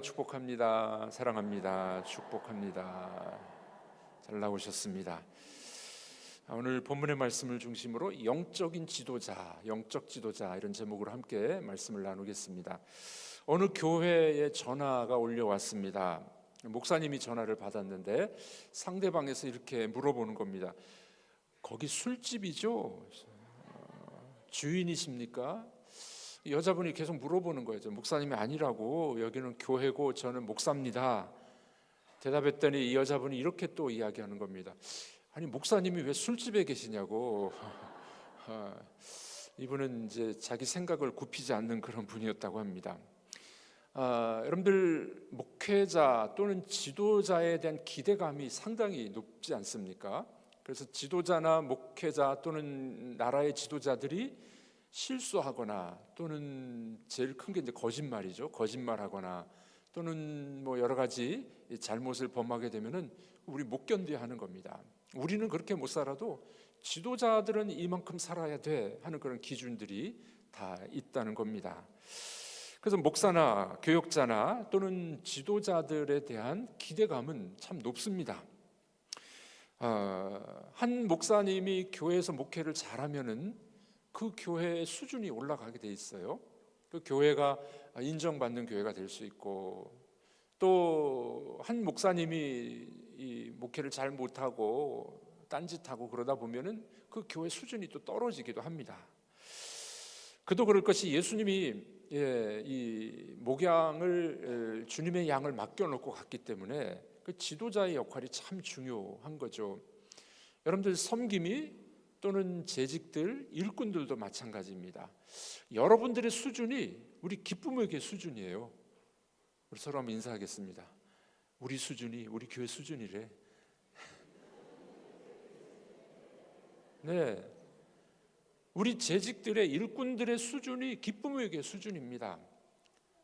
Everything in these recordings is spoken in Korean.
축복합니다. 사랑합니다. 축복합니다. 잘 나오셨습니다. 오늘 본문의 말씀을 중심으로 영적인 지도자, 영적 지도자 이런 제목으로 함께 말씀을 나누겠습니다. 어느 교회에 전화가 올려왔습니다. 목사님이 전화를 받았는데 상대방에서 이렇게 물어보는 겁니다. 거기 술집이죠? 주인이십니까? 여자분이 계속 물어보는 거예요. 목사님이 아니라고, 여기는 교회고 저는 목사입니다. 대답했더니 이 여자분이 이렇게 또 이야기하는 겁니다. 아니, 목사님이 왜 술집에 계시냐고. 이분은 이제 자기 생각을 굽히지 않는 그런 분이었다고 합니다. 여러분들, 목회자 또는 지도자에 대한 기대감이 상당히 높지 않습니까? 그래서 지도자나 목회자 또는 나라의 지도자들이 실수하거나 또는 제일 큰 게 이제 거짓말이죠. 거짓말하거나 또는 뭐 여러 가지 잘못을 범하게 되면은 우리 못 견뎌야 하는 겁니다. 우리는 그렇게 못 살아도 지도자들은 이만큼 살아야 돼 하는 그런 기준들이 다 있다는 겁니다. 그래서 목사나 교역자나 또는 지도자들에 대한 기대감은 참 높습니다. 한 목사님이 교회에서 목회를 잘하면은 그 교회의 수준이 올라가게 돼 있어요. 그 교회가 인정받는 교회가 될 수 있고, 또 한 목사님이 이 목회를 잘 못하고 딴짓하고 그러다 보면은 그 교회 수준이 또 떨어지기도 합니다. 그도 그럴 것이 예수님이 이 목양을 주님의 양을 맡겨놓고 갔기 때문에 그 지도자의 역할이 참 중요한 거죠. 여러분들, 섬김이 또는 재직들, 일꾼들도 마찬가지입니다. 여러분들의 수준이 우리 기쁨의 수준이에요. 우리 서로 한번 인사하겠습니다. 우리 수준이 우리 교회 수준이래. 네, 우리 재직들의 일꾼들의 수준이 기쁨의 수준입니다.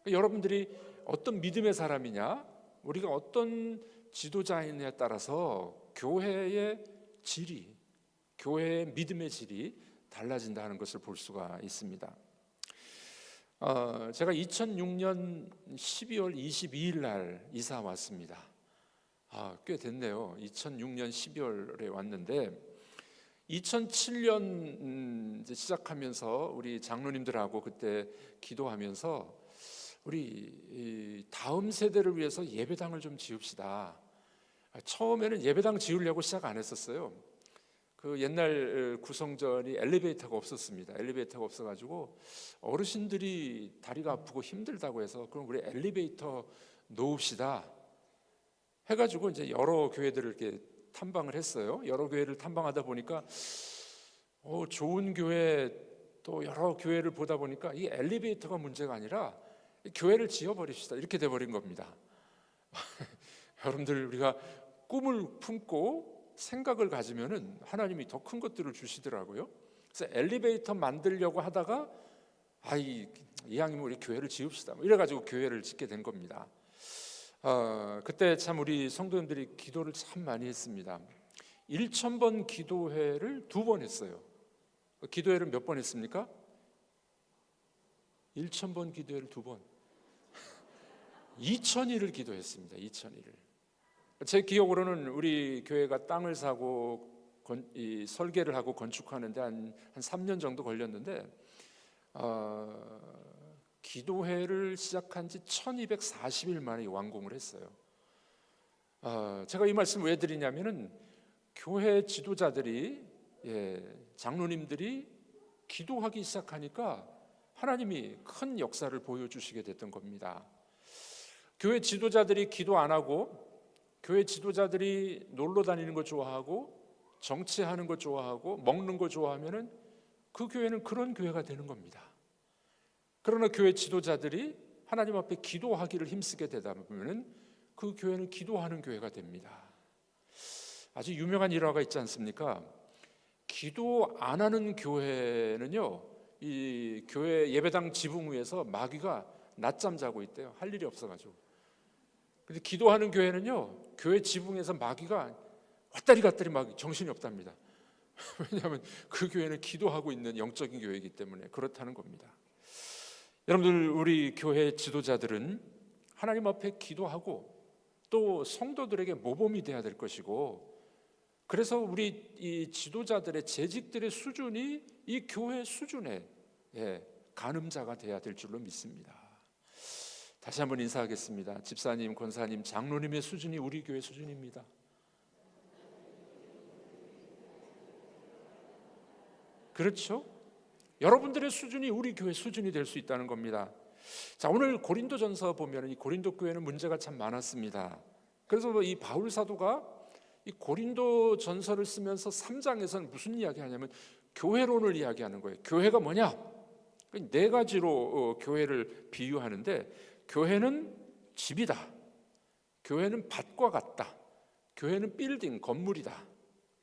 여러분들이 어떤 믿음의 사람이냐, 우리가 어떤 지도자이냐에 따라서 교회의 질이, 교회의 믿음의 질이 달라진다는 것을 볼 수가 있습니다. 제가 2006년 12월 22일 날 이사 왔습니다. 꽤 됐네요. 2006년 12월에 왔는데 2007년 이제 시작하면서 우리 장로님들하고 그때 기도하면서 우리 다음 세대를 위해서 예배당을 좀 지읍시다. 처음에는 예배당 지으려고 시작 안 했었어요. 그 옛날 구성전이 엘리베이터가 없었습니다. 엘리베이터가 없어가지고 어르신들이 다리가 아프고 힘들다고 해서 그럼 우리 엘리베이터 놓읍시다 해가지고 이제 여러 교회들을 이렇게 탐방을 했어요. 여러 교회를 탐방하다 보니까 좋은 교회 또 여러 교회를 보다 보니까 이 엘리베이터가 문제가 아니라 교회를 지어버립시다 이렇게 돼버린 겁니다. 여러분들, 우리가 꿈을 품고 생각을 가지면은 하나님이 더 큰 것들을 주시더라고요. 그래서 엘리베이터 만들려고 하다가 이왕이면 우리 교회를 지읍시다 이래가지고 교회를 짓게 된 겁니다. 그때 참 우리 성도님들이 기도를 참 많이 했습니다. 1,000번 기도회를 2번 했어요. 기도회를 몇 번 했습니까? 1,000번 기도회를 2번 2,000일을 기도했습니다. 2,000일을. 제 기억으로는 우리 교회가 땅을 사고 설계를 하고 건축하는데 한 3년 정도 걸렸는데 기도회를 시작한 지 1240일 만에 완공을 했어요. 제가 이 말씀 왜 드리냐면은 교회 지도자들이, 장로님들이 기도하기 시작하니까 하나님이 큰 역사를 보여주시게 됐던 겁니다. 교회 지도자들이 기도 안 하고, 교회 지도자들이 놀러 다니는 거 좋아하고 정치하는 거 좋아하고 먹는 거 좋아하면은 그 교회는 그런 교회가 되는 겁니다. 그러나 교회 지도자들이 하나님 앞에 기도하기를 힘쓰게 되다 보면은 그 교회는 기도하는 교회가 됩니다. 아주 유명한 일화가 있지 않습니까? 기도 안 하는 교회는요, 이 교회 예배당 지붕 위에서 마귀가 낮잠 자고 있대요. 할 일이 없어가지고. 근데 기도하는 교회는요, 교회 지붕에서 마귀가 왔다리 갔다리 막 정신이 없답니다. 왜냐하면 그 교회는 기도하고 있는 영적인 교회이기 때문에 그렇다는 겁니다. 여러분들, 우리 교회 지도자들은 하나님 앞에 기도하고 또 성도들에게 모범이 돼야 될 것이고, 그래서 우리 이 지도자들의 재직들의 수준이 이 교회 수준의 간음자가 돼야 될 줄로 믿습니다. 다시 한번 인사하겠습니다. 집사님, 권사님, 장로님의 수준이 우리 교회 수준입니다. 그렇죠? 여러분들의 수준이 우리 교회 수준이 될 수 있다는 겁니다. 자, 오늘 고린도전서 보면 이 고린도 교회는 문제가 참 많았습니다. 그래서 이 바울 사도가 이 고린도전서를 쓰면서 3장에서는 무슨 이야기하냐면 교회론을 이야기하는 거예요. 교회가 뭐냐? 네 가지로 교회를 비유하는데, 교회는 집이다, 교회는 밭과 같다, 교회는 빌딩, 건물이다,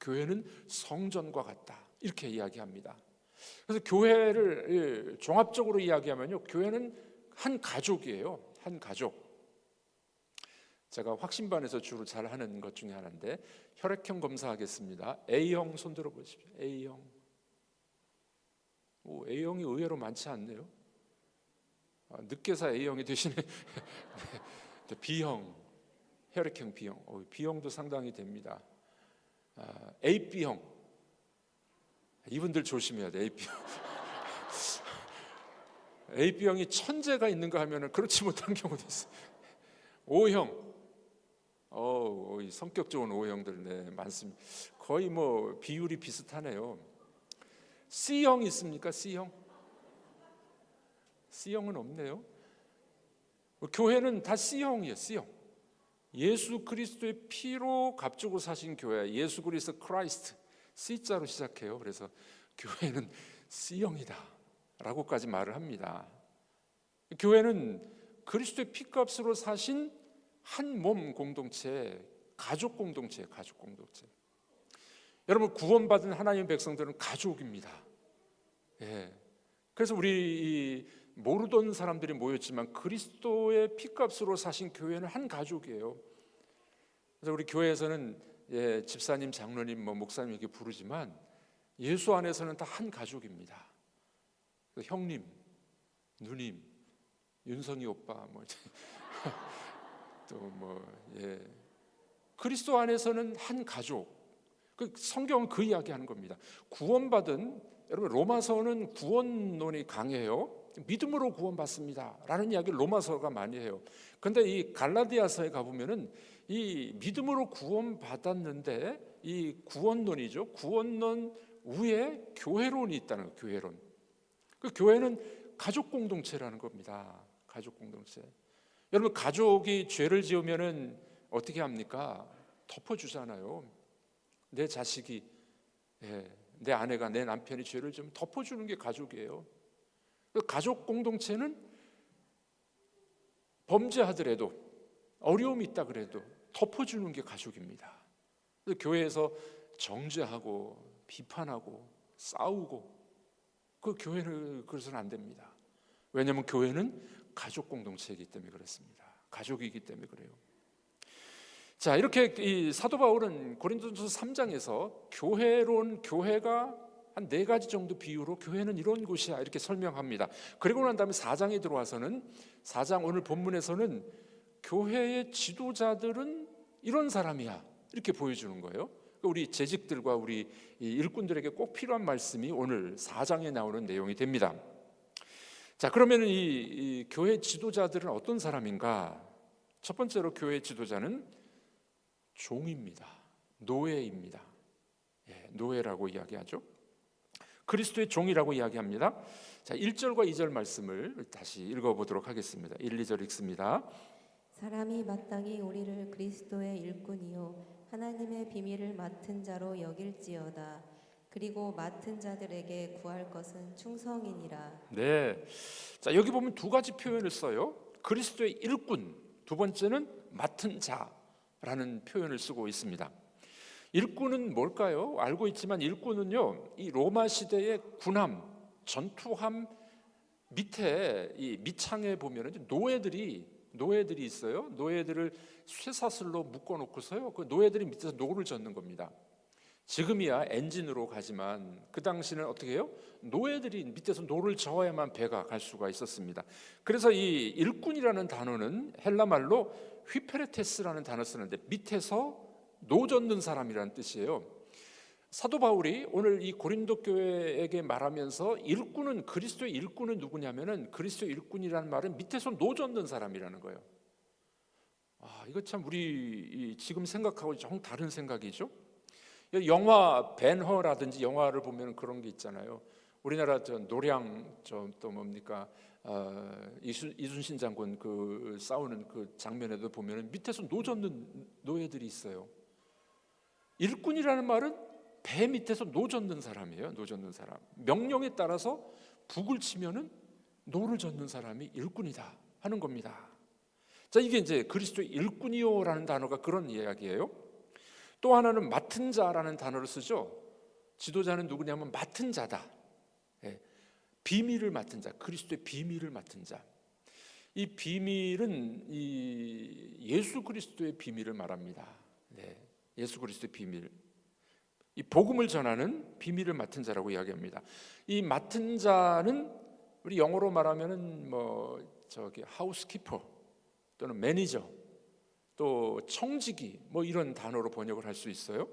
교회는 성전과 같다, 이렇게 이야기합니다. 그래서 교회를 종합적으로 이야기하면요, 교회는 한 가족이에요. 한 가족. 제가 확신반에서 주로 잘 하는 것 중에 하나인데, 혈액형 검사하겠습니다. A형 손 들어 보십시오. A형. A형이 의외로 많지 않네요. 늦게서 A형이 되시네. 네. B형, 혈액형 B형. B형도 상당히 됩니다. AB형. 이분들 조심해야 돼. AB형. AB형이 천재가 있는가 하면은 그렇지 못한 경우도 있어요. O형. 성격 좋은 O형들 네, 많습니다. 거의 뭐 비율이 비슷하네요. C형 있습니까? C형? C형은 없네요. 교회는 다 C형이에요. C형. 예수 그리스도의 피로 값주고 사신 교회, 예수 그리스도 크라이스트, C자로 시작해요. 그래서 교회는 C형이다 라고까지 말을 합니다. 교회는 그리스도의 피값으로 사신 한 몸 공동체, 가족 공동체, 가족 공동체. 여러분, 구원받은 하나님의 백성들은 가족입니다. 그래서 우리 모르던 사람들이 모였지만 그리스도의 피값으로 사신 교회는 한 가족이에요. 그래서 우리 교회에서는 집사님, 장로님, 목사님 이렇게 부르지만 예수 안에서는 다 한 가족입니다. 형님, 누님, 윤성이 오빠, 그리스도 안에서는 한 가족. 성경은 그 이야기하는 겁니다. 구원받은, 여러분 로마서는 구원론이 강해요. 믿음으로 구원받습니다 라는 이야기를 로마서가 많이 해요. 그런데 이 갈라디아서에 가보면은 이 믿음으로 구원받았는데 이 구원론이죠. 구원론 위에 교회론이 있다는 거예요. 교회론. 그 교회는 가족 공동체라는 겁니다. 가족 공동체. 여러분, 가족이 죄를 지으면은 어떻게 합니까? 덮어주잖아요. 내 자식이, 내 아내가, 내 남편이 죄를 지으면 덮어주는 게 가족이에요. 가족 공동체는 범죄하더라도, 어려움이 있다 그래도 덮어주는 게 가족입니다. 그래서 교회에서 정죄하고 비판하고 싸우고, 그 교회는 그래서는 안 됩니다. 왜냐하면 교회는 가족 공동체이기 때문에 그렇습니다. 가족이기 때문에 그래요. 자, 이렇게 이 사도 바울은 고린도전서 3장에서 교회론, 교회가 한 4가지 정도 비유로 교회는 이런 곳이야 이렇게 설명합니다. 그리고 난 다음에 4장에 들어와서는 4장 오늘 본문에서는 교회의 지도자들은 이런 사람이야 이렇게 보여주는 거예요. 우리 재직들과 우리 일꾼들에게 꼭 필요한 말씀이 오늘 4장에 나오는 내용이 됩니다. 자, 그러면 이 교회 지도자들은 어떤 사람인가? 첫 번째로 교회 지도자는 종입니다. 노예입니다. 노예라고 이야기하죠. 그리스도의 종이라고 이야기합니다. 자, 1절과 2절 말씀을 다시 읽어보도록 하겠습니다. 1, 2절 읽습니다. 사람이 마땅히 우리를 그리스도의 일꾼이요 하나님의 비밀을 맡은 자로 여길지어다. 그리고 맡은 자들에게 구할 것은 충성이니라. 네, 자, 여기 보면 2가지 표현을 써요. 그리스도의 일꾼, 두 번째는 맡은 자라는 표현을 쓰고 있습니다. 일꾼은 뭘까요? 알고 있지만 일꾼은요, 이 로마 시대의 군함, 전투함 밑에 이 밑창에 보면은 노예들이 있어요. 노예들을 쇠사슬로 묶어놓고서요, 그 노예들이 밑에서 노를 젓는 겁니다. 지금이야 엔진으로 가지만 그 당시는 어떻게 해요? 노예들이 밑에서 노를 저어야만 배가 갈 수가 있었습니다. 그래서 이 일꾼이라는 단어는 헬라 말로 휘페레테스라는 단어 쓰는데 밑에서 노 젓는 사람이라는 뜻이에요. 사도 바울이 오늘 이 고린도 교회에게 말하면서 일꾼은, 그리스도의 일꾼은 누구냐면은, 그리스도의 일꾼이라는 말은 밑에서 노 젓는 사람이라는 거예요. 이거 참 우리 지금 생각하고 좀 다른 생각이죠. 영화 벤허라든지 영화를 보면 그런 게 있잖아요. 우리나라 저 노량 또 뭡니까 이순신 장군 그 싸우는 그 장면에도 보면 밑에서 노 젓는 노예들이 있어요. 일꾼이라는 말은 배 밑에서 노 젓는 사람이에요. 노 젓는 사람. 명령에 따라서 북을 치면은 노를 젓는 사람이 일꾼이다 하는 겁니다. 자, 이게 이제 그리스도의 일꾼이요라는 단어가 그런 이야기예요. 또 하나는 맡은 자라는 단어를 쓰죠. 지도자는 누구냐면 맡은 자다. 비밀을 맡은 자, 그리스도의 비밀을 맡은 자. 이 비밀은 이 예수 그리스도의 비밀을 말합니다. 예수 그리스도의 비밀. 이 복음을 전하는 비밀을 맡은 자라고 이야기합니다. 이 맡은 자는 우리 영어로 말하면은 하우스키퍼 또는 매니저 또 청지기 이런 단어로 번역을 할 수 있어요.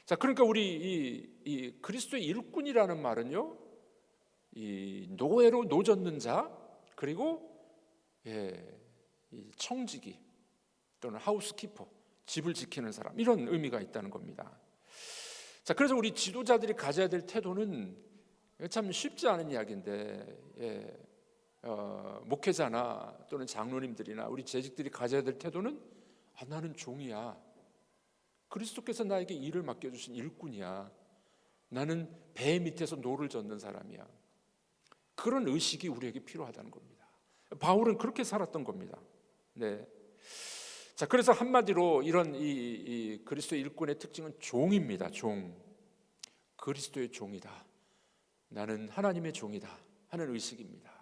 자, 그러니까 우리 이 그리스도의 일꾼이라는 말은요, 이 노예로 노 젓는 자, 그리고 이 청지기 또는 하우스키퍼, 집을 지키는 사람, 이런 의미가 있다는 겁니다. 자, 그래서 우리 지도자들이 가져야 될 태도는 참 쉽지 않은 이야기인데, 목회자나 또는 장로님들이나 우리 재직들이 가져야 될 태도는 나는 종이야. 그리스도께서 나에게 일을 맡겨주신 일꾼이야. 나는 배 밑에서 노를 젓는 사람이야. 그런 의식이 우리에게 필요하다는 겁니다. 바울은 그렇게 살았던 겁니다. 자, 그래서 한마디로 이런 이 그리스도의 일꾼의 특징은 종입니다. 종. 그리스도의 종이다. 나는 하나님의 종이다 하는 의식입니다.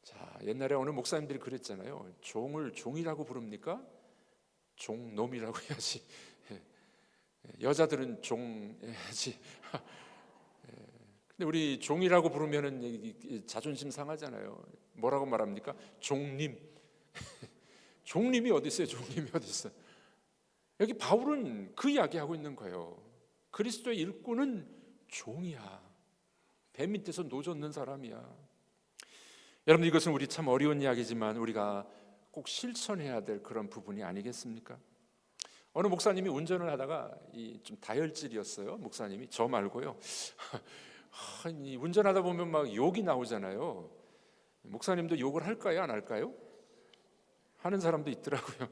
자, 옛날에 어느 목사님들이 그랬잖아요. 종을 종이라고 부릅니까? 종놈이라고 해야지. 여자들은 종 해야지. 근데 우리 종이라고 부르면은 자존심 상하잖아요. 뭐라고 말합니까? 종님. 종님이 어디 있어요? 종님이 어디 있어요? 여기 바울은 그 이야기하고 있는 거예요. 그리스도의 일꾼은 종이야. 배 밑에서 노 젓는 사람이야. 여러분, 이것은 우리 참 어려운 이야기지만 우리가 꼭 실천해야 될 그런 부분이 아니겠습니까? 어느 목사님이 운전을 하다가 좀 다혈질이었어요. 목사님이, 저 말고요. 운전하다 보면 막 욕이 나오잖아요. 목사님도 욕을 할까요, 안 할까요? 하는 사람도 있더라고요.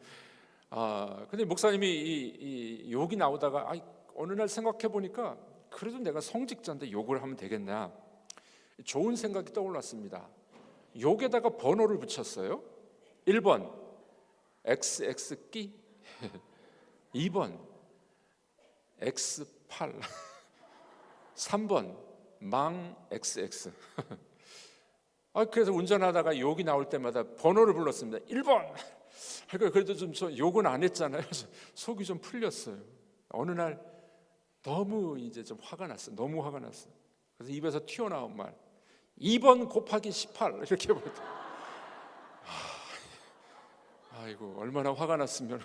근데 목사님이 이 욕이 나오다가 어느 날 생각해 보니까 그래도 내가 성직자인데 욕을 하면 되겠나? 좋은 생각이 떠올랐습니다. 욕에다가 번호를 붙였어요. 1번 XX끼, 2번 X8, 3번 망 XX. 그래서 운전하다가 욕이 나올 때마다 번호를 불렀습니다. 1번. 그래도 좀 욕은 안 했잖아요. 속이 좀 풀렸어요. 어느 날 너무 이제 좀 화가 났어요. 너무 화가 났어요. 그래서 입에서 튀어나온 말 2번 곱하기 18 이렇게 보였다. 아이고, 얼마나 화가 났으면.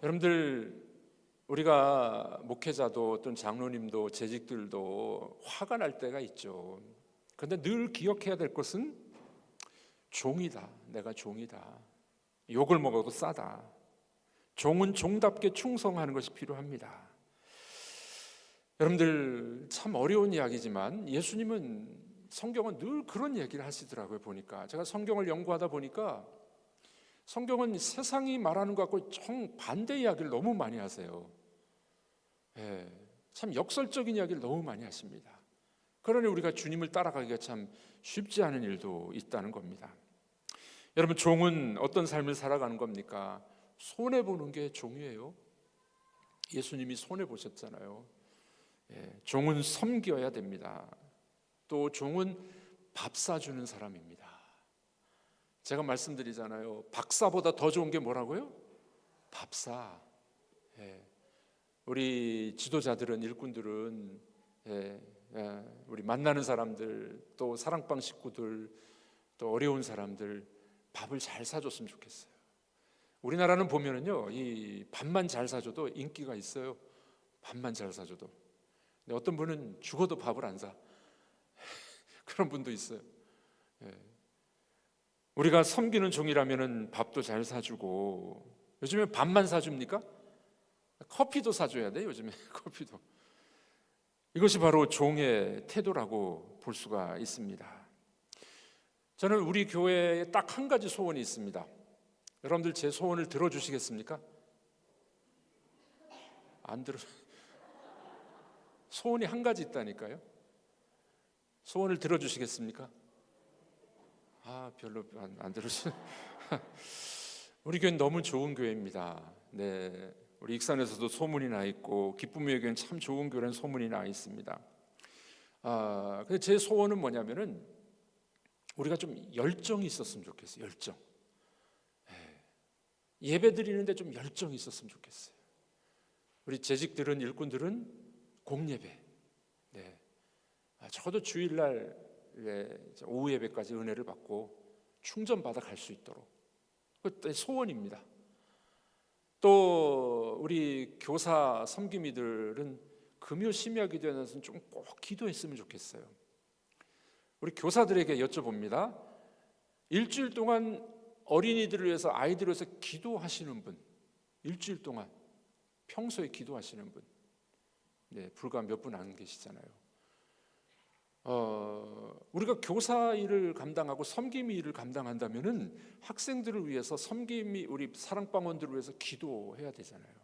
여러분들, 우리가 목회자도 또는 장로님도 재직들도 화가 날 때가 있죠. 그런데 늘 기억해야 될 것은 종이다. 내가 종이다. 욕을 먹어도 싸다. 종은 종답게 충성하는 것이 필요합니다. 여러분들, 참 어려운 이야기지만 예수님은, 성경은 늘 그런 얘기를 하시더라고요. 보니까 제가 성경을 연구하다 보니까 성경은 세상이 말하는 것하고 정반대 이야기를 너무 많이 하세요. 참 역설적인 이야기를 너무 많이 하십니다. 그러니 우리가 주님을 따라가기가 참 쉽지 않은 일도 있다는 겁니다. 여러분, 종은 어떤 삶을 살아가는 겁니까? 손해보는 게 종이에요. 예수님이 손해보셨잖아요. 종은 섬겨야 됩니다. 또 종은 밥 사주는 사람입니다. 제가 말씀드리잖아요. 박사보다 더 좋은 게 뭐라고요? 밥사. 우리 지도자들은, 일꾼들은 우리 만나는 사람들, 또 사랑방 식구들, 또 어려운 사람들 밥을 잘 사줬으면 좋겠어요. 우리나라는 보면은요, 이 밥만 잘 사줘도 인기가 있어요. 밥만 잘 사줘도. 근데 어떤 분은 죽어도 밥을 안 사. 그런 분도 있어요. 우리가 섬기는 종이라면은 밥도 잘 사주고, 요즘에 밥만 사줍니까? 커피도 사줘야 돼, 요즘에. 커피도. 이것이 바로 종의 태도라고 볼 수가 있습니다. 저는 우리 교회에 딱 한 가지 소원이 있습니다. 여러분들 제 소원을 들어주시겠습니까? 안 들어. 소원이 한 가지 있다니까요. 소원을 들어주시겠습니까? 별로 안 들으시. 우리 교회는 너무 좋은 교회입니다. 네, 우리 익산에서도 소문이 나 있고 기쁨의 교회는 참 좋은 교회라는 소문이 나 있습니다. 근데 제 소원은 뭐냐면은 우리가 좀 열정이 있었으면 좋겠어요. 열정. 예배 드리는데 좀 열정이 있었으면 좋겠어요. 우리 재직들은, 일꾼들은 공예배. 네. 적어도 주일날 오후 예배까지 은혜를 받고 충전받아 갈 수 있도록. 그때 소원입니다. 또 우리 교사 섬김이들은 금요 심야 기도에 대해서는 좀 꼭 기도했으면 좋겠어요. 우리 교사들에게 여쭤봅니다. 일주일 동안 어린이들을 위해서, 아이들을 위해서 기도하시는 분, 일주일 동안 평소에 기도하시는 분, 네, 불과 몇 분 안 계시잖아요. 우리가 교사 일을 감당하고 섬김 일을 감당한다면은 학생들을 위해서, 섬김이 우리 사랑방원들을 위해서 기도해야 되잖아요.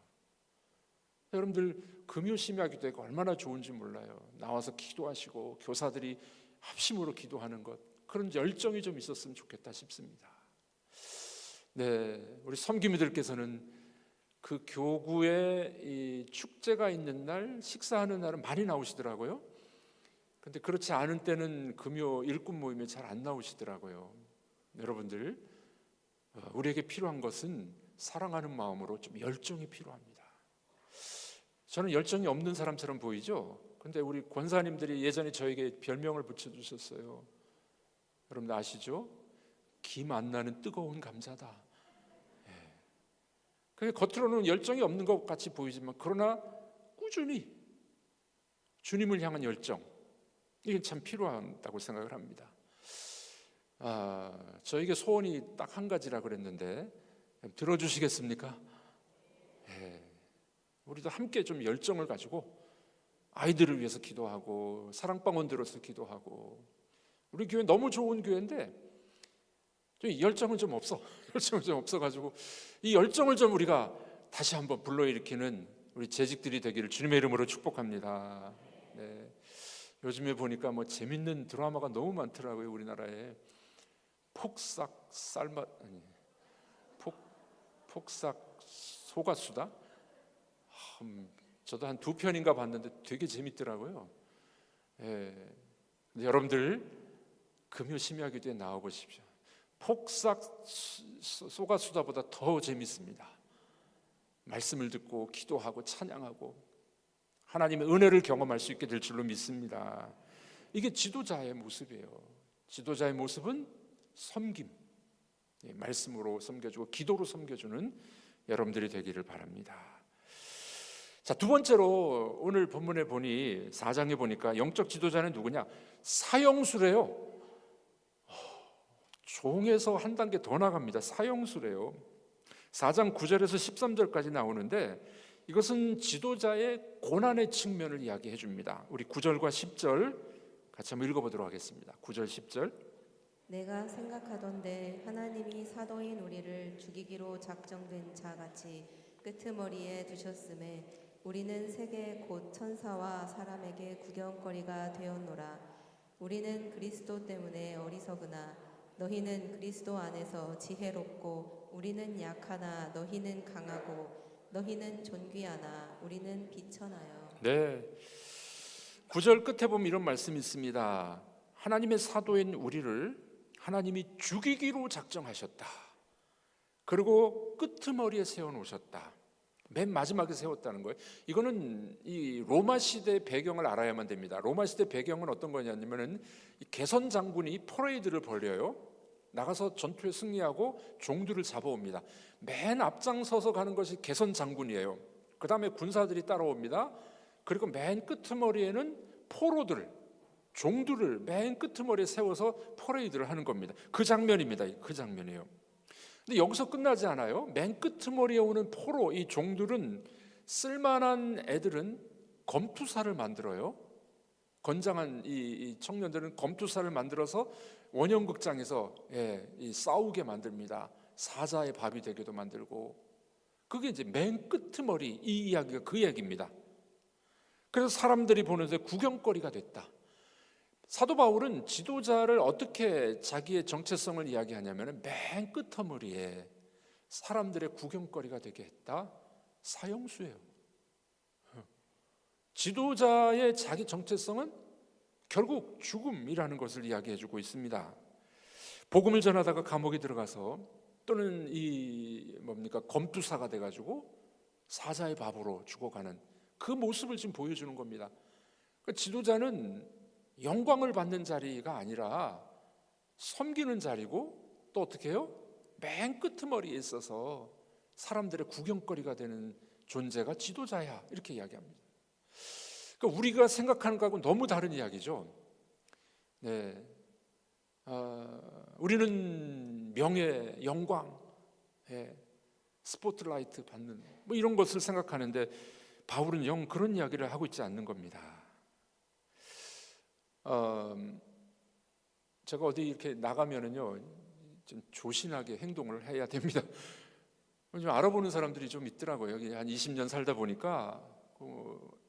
여러분들 금요 심야 기도가 얼마나 좋은지 몰라요. 나와서 기도하시고 교사들이 합심으로 기도하는 것, 그런 열정이 좀 있었으면 좋겠다 싶습니다. 네, 우리 섬김이들께서는 그 교구에 이 축제가 있는 날, 식사하는 날은 많이 나오시더라고요. 근데 그렇지 않은 때는 금요 일꾼 모임에 잘 안 나오시더라고요. 여러분들, 우리에게 필요한 것은 사랑하는 마음으로 좀 열정이 필요합니다. 저는 열정이 없는 사람처럼 보이죠? 근데 우리 권사님들이 예전에 저에게 별명을 붙여주셨어요. 여러분 아시죠? 김 안 나는 뜨거운 감자다. 겉으로는 열정이 없는 것 같이 보이지만, 그러나 꾸준히 주님을 향한 열정, 이게 참 필요하다고 생각을 합니다. 저에게 소원이 딱 한 가지라 그랬는데 들어주시겠습니까? 우리도 함께 좀 열정을 가지고 아이들을 위해서 기도하고 사랑방원들로서 기도하고. 우리 교회 너무 좋은 교회인데 좀 열정은 좀 없어. 열정은 좀 없어가지고 이 열정을 좀 우리가 다시 한번 불러일으키는 우리 재직들이 되기를 주님의 이름으로 축복합니다. 네. 요즘에 보니까 뭐 재밌는 드라마가 너무 많더라고요. 우리나라에 폭삭 소가수다. 저도 한 2편인가 봤는데 되게 재밌더라고요. 근데 여러분들 금요 심야 기도에 나와 보십시오. 폭삭 소가수다보다 더 재밌습니다. 말씀을 듣고 기도하고 찬양하고 하나님의 은혜를 경험할 수 있게 될 줄로 믿습니다. 이게 지도자의 모습이에요. 지도자의 모습은 섬김, 말씀으로 섬겨주고 기도로 섬겨주는 여러분들이 되기를 바랍니다. 자, 두 번째로 오늘 본문에 보니 4장에 보니까 영적 지도자는 누구냐? 사형수래요. 종에서 한 단계 더 나갑니다. 사형수래요. 4장 9절에서 13절까지 나오는데 이것은 지도자의 고난의 측면을 이야기해 줍니다. 우리 9절과 10절 같이 한번 읽어보도록 하겠습니다. 9절 10절. 내가 생각하던대 하나님이 사도인 우리를 죽이기로 작정된 자같이 끄트머리에 두셨음에 우리는 세계 곧 천사와 사람에게 구경거리가 되었노라. 우리는 그리스도 때문에 어리석으나 너희는 그리스도 안에서 지혜롭고 우리는 약하나 너희는 강하고 너희는 존귀하나 우리는 비천하여. 네, 9절 끝에 보면 이런 말씀이 있습니다. 하나님의 사도인 우리를 하나님이 죽이기로 작정하셨다. 그리고 끄트머리에 세워놓으셨다. 맨 마지막에 세웠다는 거예요. 이거는 이 로마 시대 배경을 알아야만 됩니다. 로마 시대 배경은 어떤 거냐면은 이 개선 장군이 퍼레이드를 벌여요. 나가서 전투에 승리하고 종들을 잡아옵니다. 맨 앞장서서 가는 것이 개선 장군이에요. 그 다음에 군사들이 따라옵니다. 그리고 맨 끄트머리에는 포로들, 종들을 맨 끄트머리에 세워서 퍼레이드를 하는 겁니다. 그 장면입니다. 그 장면이에요. 근데 여기서 끝나지 않아요. 맨 끄트머리에 오는 포로, 이 종들은 쓸만한 애들은 검투사를 만들어요. 건장한 이 청년들은 검투사를 만들어서 원형극장에서 이 싸우게 만듭니다. 사자의 밥이 되게도 만들고. 그게 이제 맨 끄트머리, 이 이야기가 그 이야기입니다. 그래서 사람들이 보는데 구경거리가 됐다. 사도 바울은 지도자를 어떻게 자기의 정체성을 이야기하냐면 맨 끄트머리에 사람들의 구경거리가 되게 했다. 사형수예요. 지도자의 자기 정체성은 결국 죽음이라는 것을 이야기해주고 있습니다. 복음을 전하다가 감옥에 들어가서 또는 검투사가 돼가지고 사자의 밥으로 죽어가는 그 모습을 지금 보여주는 겁니다. 그러니까 지도자는 영광을 받는 자리가 아니라 섬기는 자리고, 또 어떻게 해요? 맨 끄트머리에 있어서 사람들의 구경거리가 되는 존재가 지도자야, 이렇게 이야기합니다. 그러니까 우리가 생각하는 것하고 너무 다른 이야기죠. 우리는 명예, 영광, 스포트라이트 받는 이런 것을 생각하는데 바울은 영 그런 이야기를 하고 있지 않는 겁니다. 제가 어디 이렇게 나가면은요, 좀 조신하게 행동을 해야 됩니다. 좀 알아보는 사람들이 좀 있더라고요. 여기 한 20년 살다 보니까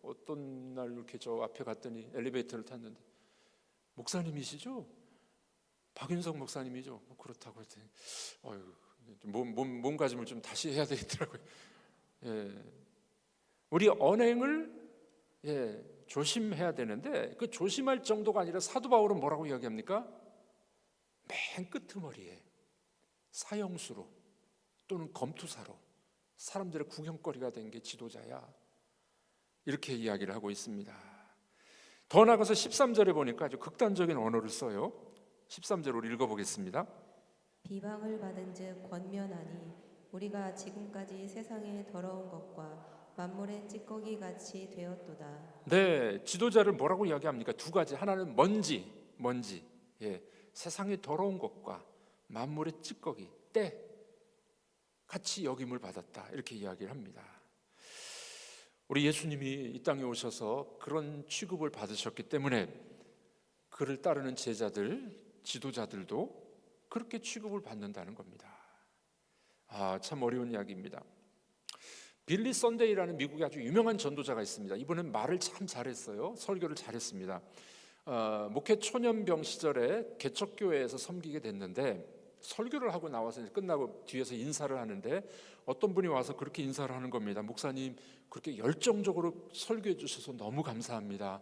어떤 날 이렇게 저 앞에 갔더니 엘리베이터를 탔는데 목사님이시죠? 박윤석 목사님이죠? 그렇다고 했더니 몸가짐을 좀 다시 해야 되겠더라고요. 우리 언행을 조심해야 되는데 그 조심할 정도가 아니라 사도 바울은 뭐라고 이야기합니까? 맨 끄트머리에 사형수로 또는 검투사로 사람들의 구경거리가 된 게 지도자야, 이렇게 이야기를 하고 있습니다. 더 나아가서 13절에 보니까 아주 극단적인 언어를 써요. 13절 우리 읽어보겠습니다. 비방을 받은 즉 권면하니 우리가 지금까지 세상의 더러운 것과 만물의 찌꺼기 같이 되었도다. 네, 지도자를 뭐라고 이야기합니까? 두 가지. 하나는 먼지, 세상의 더러운 것과 만물의 찌꺼기, 때 같이 여김을 받았다, 이렇게 이야기를 합니다. 우리 예수님이 이 땅에 오셔서 그런 취급을 받으셨기 때문에 그를 따르는 제자들, 지도자들도 그렇게 취급을 받는다는 겁니다. 참 어려운 이야기입니다. 빌리 선데이라는 미국의 아주 유명한 전도자가 있습니다. 이분은 말을 참 잘했어요. 설교를 잘했습니다. 목회 초년병 시절에 개척교회에서 섬기게 됐는데 설교를 하고 나와서 끝나고 뒤에서 인사를 하는데 어떤 분이 와서 그렇게 인사를 하는 겁니다. 목사님, 그렇게 열정적으로 설교해 주셔서 너무 감사합니다.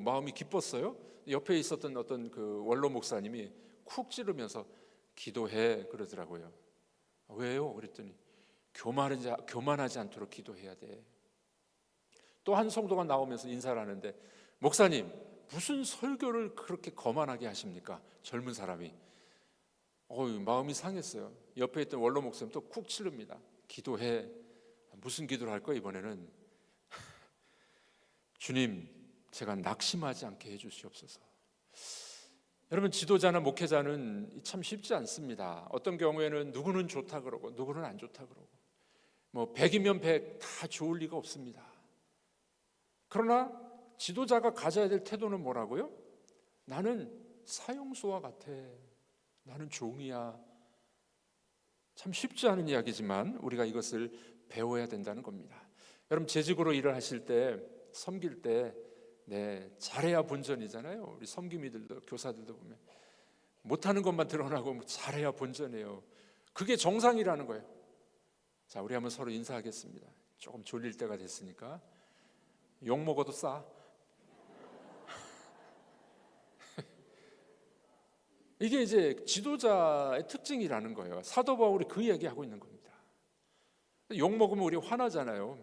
마음이 기뻤어요. 옆에 있었던 어떤 그 원로 목사님이 쿡 찌르면서 기도해, 그러더라고요. 왜요? 그랬더니 교만하지 않도록 기도해야 돼. 또 한 성도가 나오면서 인사를 하는데 목사님, 무슨 설교를 그렇게 거만하게 하십니까? 젊은 사람이. 마음이 상했어요. 옆에 있던 원로 목사님 또 쿡 찌릅니다. 기도해. 무슨 기도를 할 거야 이번에는? 주님, 제가 낙심하지 않게 해주시옵소서. 여러분, 지도자나 목회자는 참 쉽지 않습니다. 어떤 경우에는 누구는 좋다 그러고 누구는 안 좋다 그러고 100이면 100 다 좋을 리가 없습니다. 그러나 지도자가 가져야 될 태도는 뭐라고요? 나는 사형수와 같아. 나는 종이야. 참 쉽지 않은 이야기지만 우리가 이것을 배워야 된다는 겁니다. 여러분, 재직으로 일을 하실 때, 섬길 때 잘해야 본전이잖아요. 우리 섬김이들도, 교사들도 보면 못하는 것만 드러나고 잘해야 본전이에요. 그게 정상이라는 거예요. 자, 우리 한번 서로 인사하겠습니다. 조금 졸릴 때가 됐으니까. 욕 먹어도 싸. 이게 이제 지도자의 특징이라는 거예요. 사도 바울이 그 얘기하고 있는 겁니다. 욕 먹으면 우리 화나잖아요.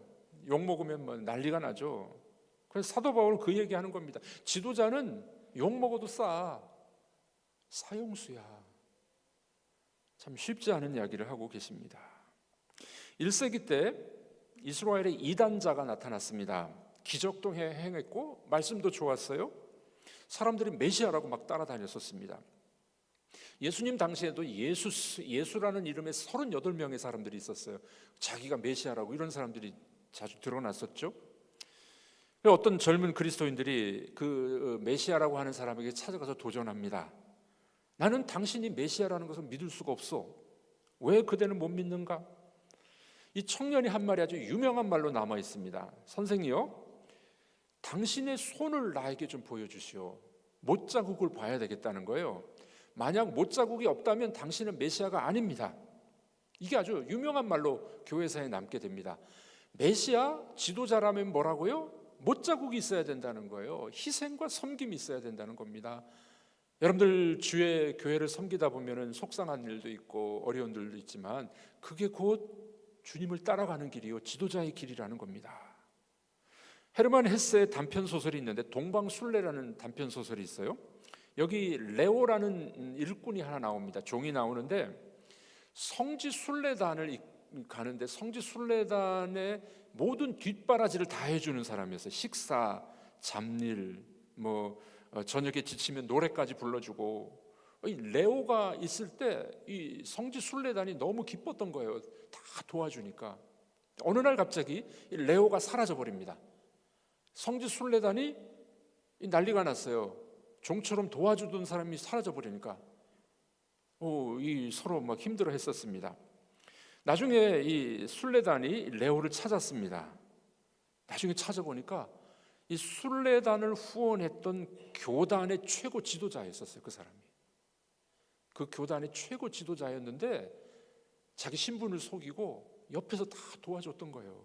욕 먹으면 뭐 난리가 나죠. 그래서 사도 바울은 그 얘기하는 겁니다. 지도자는 욕 먹어도 사형수야. 참 쉽지 않은 이야기를 하고 계십니다. 1세기 때 이스라엘에 이단자가 나타났습니다. 기적도 행했고 말씀도 좋았어요. 사람들이 메시아라고 막 따라다녔었습니다. 예수님 당시에도 예수라는 이름의 38명의 사람들이 있었어요. 자기가 메시아라고 이런 사람들이 자주 드러났었죠. 어떤 젊은 그리스도인들이 그 메시아라고 하는 사람에게 찾아가서 도전합니다. 나는 당신이 메시아라는 것을 믿을 수가 없어. 왜 그대는 못 믿는가? 이 청년이 한 말이 아주 유명한 말로 남아 있습니다. 선생이요, 당신의 손을 나에게 좀 보여주시오. 못자국을 봐야 되겠다는 거예요. 만약 못자국이 없다면 당신은 메시아가 아닙니다. 이게 아주 유명한 말로 교회사에 남게 됩니다. 메시아 지도자라면 뭐라고요? 못자국이 있어야 된다는 거예요. 희생과 섬김이 있어야 된다는 겁니다. 여러분들 주의 교회를 섬기다 보면 속상한 일도 있고 어려운 일도 있지만 그게 곧 주님을 따라가는 길이요, 지도자의 길이라는 겁니다. 헤르만 헤세의 단편 소설이 있는데 동방순례라는 단편 소설이 있어요. 여기 레오라는 일꾼이 하나 나옵니다. 종이 나오는데 성지순례단을 가는데 성지순례단의 모든 뒷바라지를 다 해주는 사람이었어요. 식사, 잡일, 저녁에 지치면 노래까지 불러주고. 이 레오가 있을 때 이 성지순례단이 너무 기뻤던 거예요. 다 도와주니까. 어느 날 갑자기 이 레오가 사라져 버립니다. 성지순례단이 난리가 났어요. 종처럼 도와주던 사람이 사라져 버리니까 이 서로 막 힘들어 했었습니다. 나중에 이 순례단이 레오를 찾았습니다. 나중에 찾아보니까 이 순례단을 후원했던 교단의 최고 지도자였었어요. 그 사람이 그 교단의 최고 지도자였는데 자기 신분을 속이고 옆에서 다 도와줬던 거예요.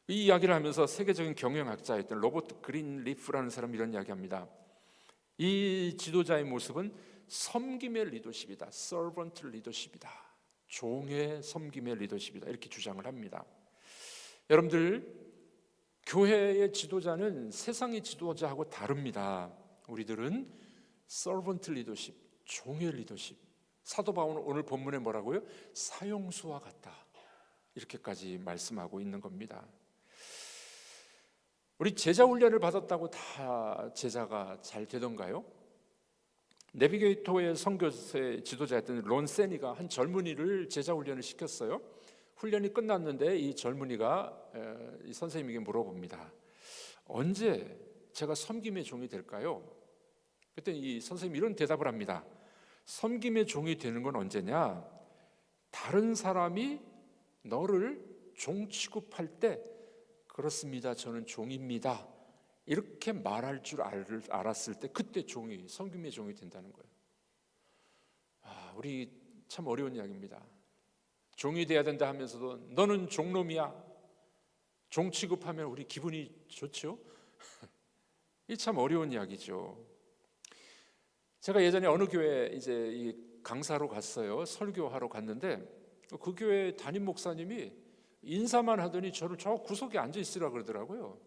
이 이야기를 하면서 세계적인 경영학자였던 로버트 그린리프라는 사람이 이런 이야기합니다. 이 지도자의 모습은 섬김의 리더십이다. 서번트 리더십이다. 종의 섬김의 리더십이다. 이렇게 주장을 합니다. 여러분들, 교회의 지도자는 세상의 지도자하고 다릅니다. 우리들은 서번트 리더십, 종의 리더십. 사도 바울은 오늘 본문에 뭐라고요? 사형수와 같다. 이렇게까지 말씀하고 있는 겁니다. 우리 제자 훈련을 받았다고 다 제자가 잘 되던가요? 내비게이터의 선교사의 지도자였던 론 세니가 한 젊은이를 제자 훈련을 시켰어요. 훈련이 끝났는데 이 젊은이가 이 선생님에게 물어봅니다. 언제 제가 섬김의 종이 될까요? 그랬더니 이 선생님이 이런 대답을 합니다. 섬김의 종이 되는 건 언제냐? 다른 사람이 너를 종 취급할 때 그렇습니다, 저는 종입니다, 이렇게 말할 줄 알았을 때 그때 종이, 섬김의 종이 된다는 거예요. 우리 참 어려운 이야기입니다. 종이 돼야 된다 하면서도 너는 종놈이야, 종 취급하면 우리 기분이 좋죠? 이 참 어려운 이야기죠. 제가 예전에 어느 교회 이제 이 강사로 갔어요. 설교하러 갔는데 그 교회 담임 목사님이 인사만 하더니 저를 저 구석에 앉아 있으라 그러더라고요.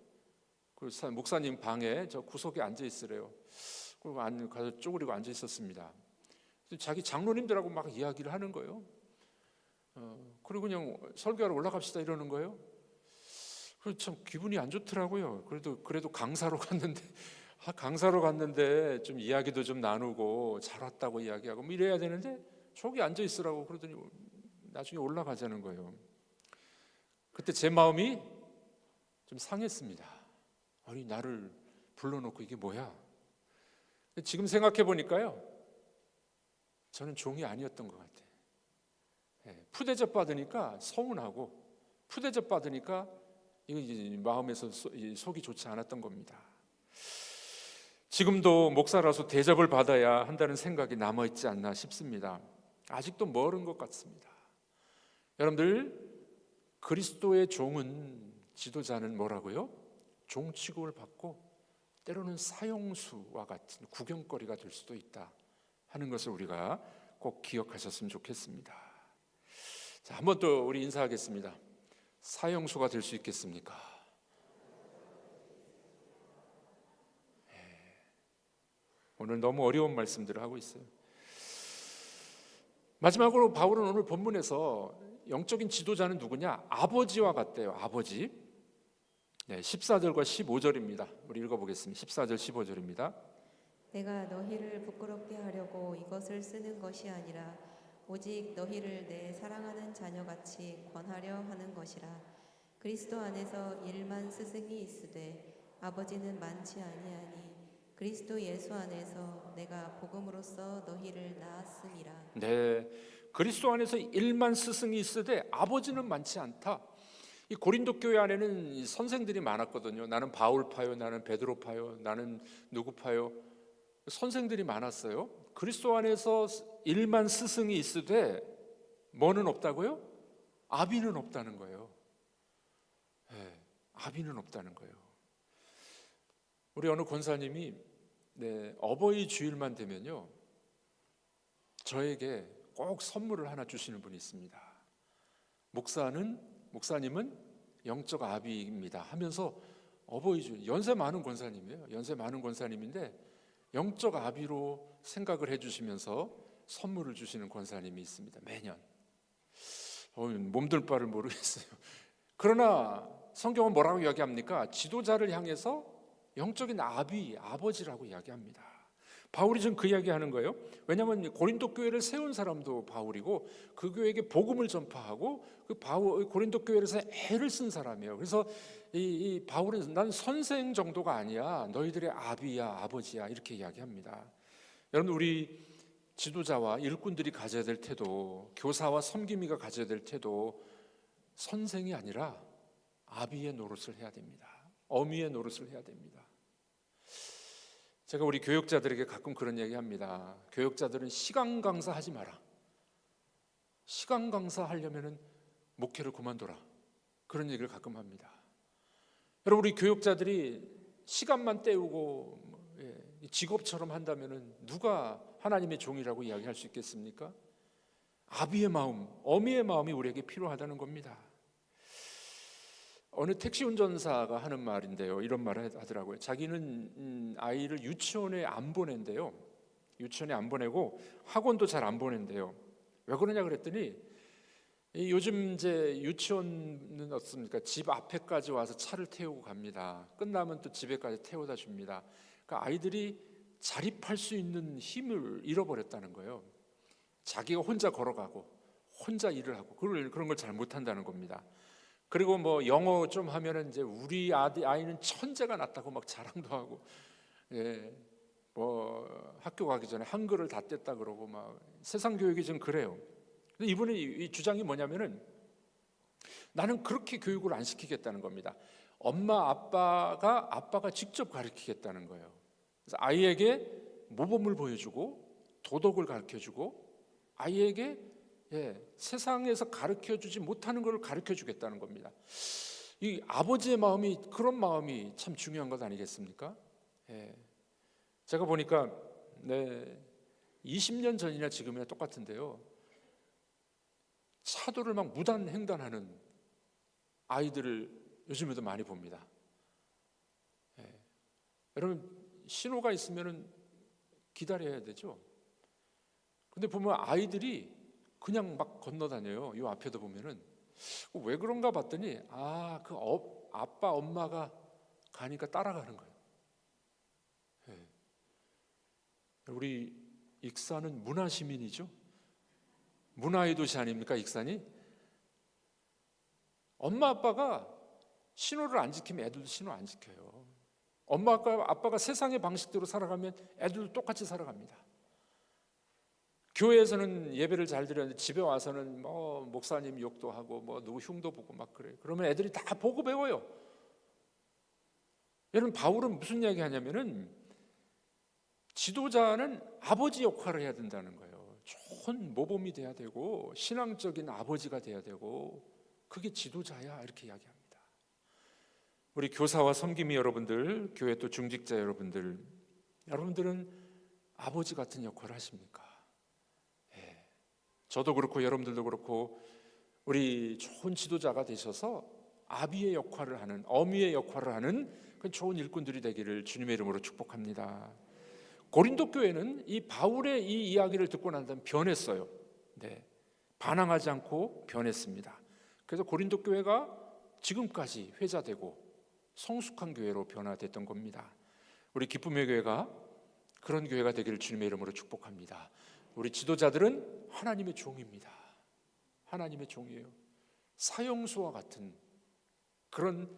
그 목사님 방에 저 구석에 앉아 있으래요. 그리고 가서 쪼그리고 앉아 있었습니다. 자기 장로님들하고 막 이야기를 하는 거예요. 그리고 그냥 설교하러 올라갑시다 이러는 거예요. 그래서 참 기분이 안 좋더라고요. 그래도 강사로 갔는데 좀 이야기도 좀 나누고 잘 왔다고 이야기하고 뭐 이래야 되는데 저기 앉아 있으라고 그러더니 나중에 올라가자는 거예요. 그때 제 마음이 좀 상했습니다. 아니, 나를 불러놓고 이게 뭐야? 지금 생각해 보니까요, 저는 종이 아니었던 것 같아요. 푸대접 받으니까 서운하고, 푸대접 받으니까 이거 이제 마음에서 속이 좋지 않았던 겁니다. 지금도 목사라서 대접을 받아야 한다는 생각이 남아있지 않나 싶습니다. 아직도 멀은 것 같습니다. 여러분들, 그리스도의 종은, 지도자는 뭐라고요? 종 취급을 받고 때로는 사형수와 같은 구경거리가 될 수도 있다 하는 것을 우리가 꼭 기억하셨으면 좋겠습니다. 자, 한번 또 우리 인사하겠습니다. 사형수가 될 수 있겠습니까? 오늘 너무 어려운 말씀들을 하고 있어요. 마지막으로 바울은 오늘 본문에서 영적인 지도자는 누구냐? 아버지와 같대요. 아버지. 14절과 15절입니다. 우리 읽어보겠습니다. 14절 15절입니다. 내가 너희를 부끄럽게 하려고 이것을 쓰는 것이 아니라 오직 너희를 내 사랑하는 자녀같이 권하려 하는 것이라. 그리스도 안에서 일만 스승이 있으되 아버지는 많지 아니하니 그리스도 예수 안에서 내가 복음으로써 너희를 낳았음이라. 네, 그리스도 안에서 일만 스승이 있으되 아버지는 많지 않다. 이 고린도 교회 안에는 선생들이 많았거든요. 나는 바울파요, 나는 베드로파요, 나는 누구파요. 선생들이 많았어요. 그리스도 안에서 일만 스승이 있으되 뭐는 없다고요? 아비는 없다는 거예요. 네, 아비는 없다는 거예요. 우리 어느 권사님이 어버이 주일만 되면요, 저에게 꼭 선물을 하나 주시는 분이 있습니다. 목사님은 영적 아비입니다 하면서 어버이 주일, 연세 많은 권사님이에요. 연세 많은 권사님인데 영적 아비로 생각을 해주시면서 선물을 주시는 권사님이 있습니다. 매년. 몸둘 바를 모르겠어요. 그러나 성경은 뭐라고 이야기합니까? 지도자를 향해서 영적인 아버지라고 이야기합니다. 바울이 지금 그 이야기하는 거예요. 왜냐하면 고린도 교회를 세운 사람도 바울이고 그 교회에게 복음을 전파하고 고린도 교회에서 애를 쓴 사람이에요. 그래서 이 바울은 난 선생 정도가 아니야, 너희들의 아비야, 아버지야, 이렇게 이야기합니다. 여러분, 우리 지도자와 일꾼들이 가져야 될 태도, 교사와 섬김이가 가져야 될 태도, 선생이 아니라 아비의 노릇을 해야 됩니다. 어미의 노릇을 해야 됩니다. 제가 우리 교육자들에게 가끔 그런 얘기 합니다. 교육자들은 시간 강사 하지 마라. 시간 강사 하려면은 목회를 그만둬라. 그런 얘기를 가끔 합니다. 여러분, 우리 교육자들이 시간만 때우고 직업처럼 한다면은 누가 하나님의 종이라고 이야기할 수 있겠습니까? 아비의 마음, 어미의 마음이 우리에게 필요하다는 겁니다. 어느 택시 운전사가 하는 말인데요, 이런 말을 하더라고요. 자기는 아이를 유치원에 안 보낸대요. 유치원에 안 보내고 학원도 잘 안 보낸대요. 왜 그러냐 그랬더니 요즘 이제 유치원은 어떻습니까? 집 앞에까지 와서 차를 태우고 갑니다. 끝나면 또 집에까지 태워다 줍니다. 그러니까 아이들이 자립할 수 있는 힘을 잃어버렸다는 거예요. 자기가 혼자 걸어가고 혼자 일을 하고 그런 걸 잘 못한다는 겁니다. 그리고 뭐 영어 좀 하면은 이제 우리 아이는 천재가 났다고 막 자랑도 하고, 뭐 학교 가기 전에 한글을 다 뗐다 그러고 막 세상 교육이 좀 그래요. 근데 이분의 이 주장이 뭐냐면은 나는 그렇게 교육을 안 시키겠다는 겁니다. 엄마 아빠가 직접 가르치겠다는 거예요. 그래서 아이에게 모범을 보여주고 도덕을 가르쳐주고 아이에게 세상에서 가르쳐주지 못하는 것을 가르쳐주겠다는 겁니다. 이 아버지의 마음이, 그런 마음이 참 중요한 것 아니겠습니까? 제가 보니까 20년 전이나 지금이나 똑같은데요, 차도를 막 무단 횡단하는 아이들을 요즘에도 많이 봅니다. 여러분, 신호가 있으면 기다려야 되죠. 근데 보면 아이들이 그냥 막 건너다녀요. 이 앞에도 보면은 왜 그런가 봤더니 그 아빠 엄마가 가니까 따라가는 거예요. 우리 익산은 문화 시민이죠. 문화의 도시 아닙니까, 익산이? 엄마 아빠가 신호를 안 지키면 애들도 신호 안 지켜요. 엄마 아빠가 세상의 방식대로 살아가면 애들도 똑같이 살아갑니다. 교회에서는 예배를 잘 드렸는데 집에 와서는 뭐 목사님 욕도 하고 뭐 누구 흉도 보고 막 그래요. 그러면 애들이 다 보고 배워요. 여러분, 바울은 무슨 이야기 하냐면은 지도자는 아버지 역할을 해야 된다는 거예요. 좋은 모범이 돼야 되고 신앙적인 아버지가 돼야 되고 그게 지도자야, 이렇게 이야기합니다. 우리 교사와 섬김이 여러분들, 교회 또 중직자 여러분들은 아버지 같은 역할을 하십니까? 저도 그렇고 여러분들도 그렇고 우리 좋은 지도자가 되셔서 아비의 역할을 하는, 어미의 역할을 하는 그런 좋은 일꾼들이 되기를 주님의 이름으로 축복합니다. 고린도 교회는 이 바울의 이 이야기를 듣고 난 다음에 변했어요. 네, 반항하지 않고 변했습니다. 그래서 고린도 교회가 지금까지 회자되고 성숙한 교회로 변화됐던 겁니다. 우리 기쁨의 교회가 그런 교회가 되기를 주님의 이름으로 축복합니다. 우리 지도자들은 하나님의 종입니다. 하나님의 종이에요. 사형수와 같은 그런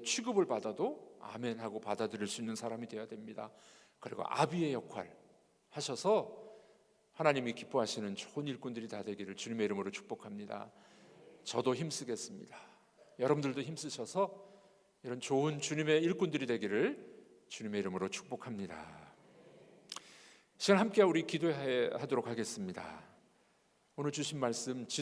취급을 받아도 아멘하고 받아들일 수 있는 사람이 되어야 됩니다. 그리고 아비의 역할 하셔서 하나님이 기뻐하시는 좋은 일꾼들이 다 되기를 주님의 이름으로 축복합니다. 저도 힘쓰겠습니다. 여러분들도 힘쓰셔서 이런 좋은 주님의 일꾼들이 되기를 주님의 이름으로 축복합니다. 시간 함께 우리 기도하도록 하겠습니다. 오늘 주신 말씀